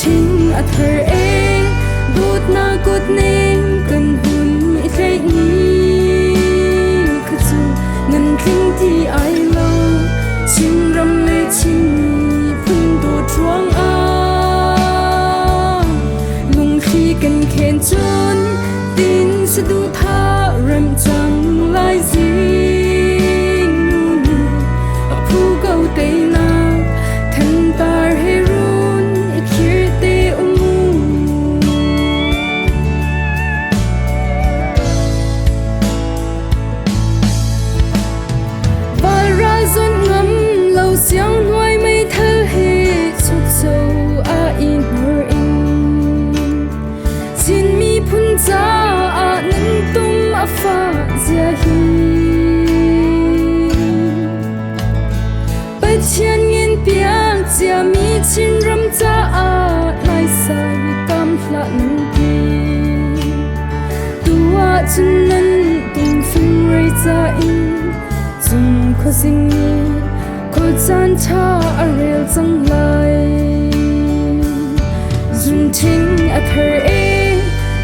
thinh a thar e dut na kut ning kan hun I hlei ni khachu nan thing ti ai lo chim ram le chim phun do chuang a lung khi kan khen chun tin sa du tha ram chang lai zing Aphu go Teinak than tar he run ikhir te zon ngam lâu xiang nuôi mây thơ he chuk sâu a in hur in xin mi phun cha a nan tum a pha zia hi bất chian nghiên piang chia mi chin ram cha a lai sai kam hla nan ki tua chun nan tum phun rei cha in zum kho sing ni kho chan cha a rel chang lai zum thing a thar e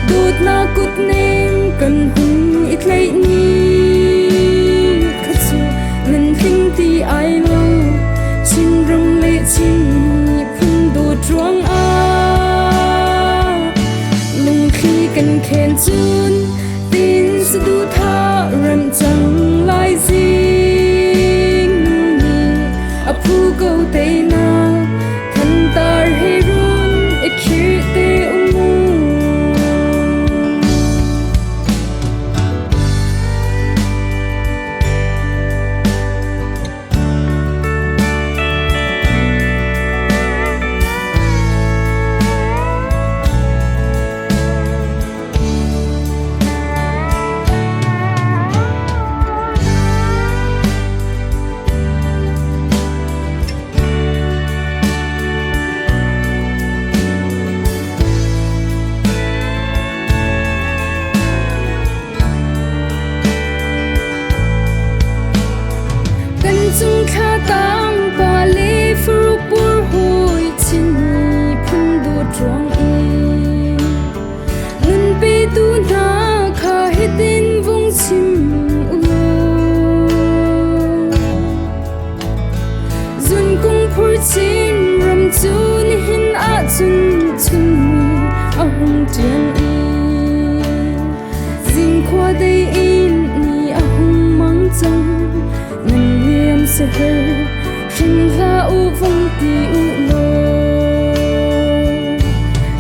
dut na kut nem kan hun I hlei ni khachu nan thing ti ai lo chin rong le chin phun do chuang a lung khi kan khen chun tin sa du tha ram chang lai zing Aphu go Teinak than tar he run ikhir te chung kha tang pa le fru pur hoi chin phun du chuang I nun pe tu na kha hitin vung chim ulo zun kung phur chin ram chun hin a chun chun a hung tian I zing khwa dei in ni a hung mang chang se her shin la u vong ti u lo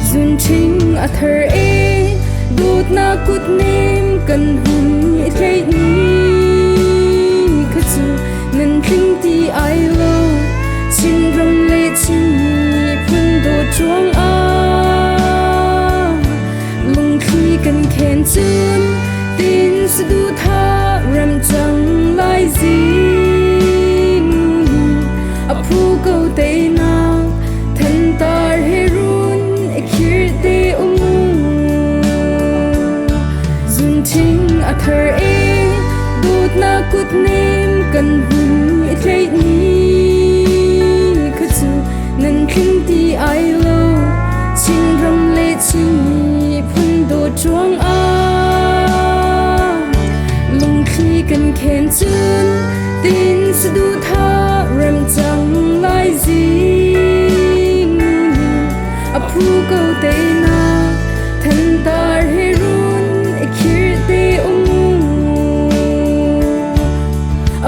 zun thing a thar e dut na kut nem kan hun I hlei ni khachu nan thing ti ai lo chin ram le chin phun do chuang a lung khi kan khen chun tin sa du tha ram chang lai zing Aphu go Teinak than tar he run ikhir te zun thing a thar e dut na kut nem kan hun I hlei ni khachu nan thing ti ai lo chin ram le chin phun do chuang a lung khi kan khen chun tin sa du tha ram chang lai zing Aphu go Teinak than tar he run ikhir te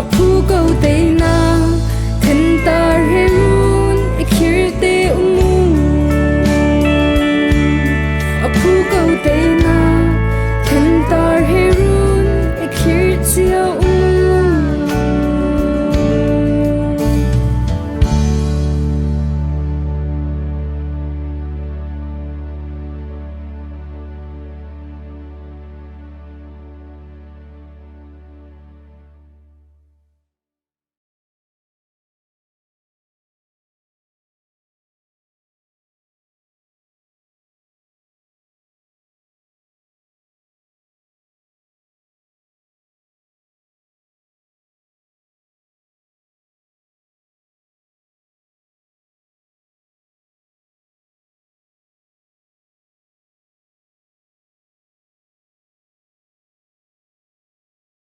Aphu go Teinak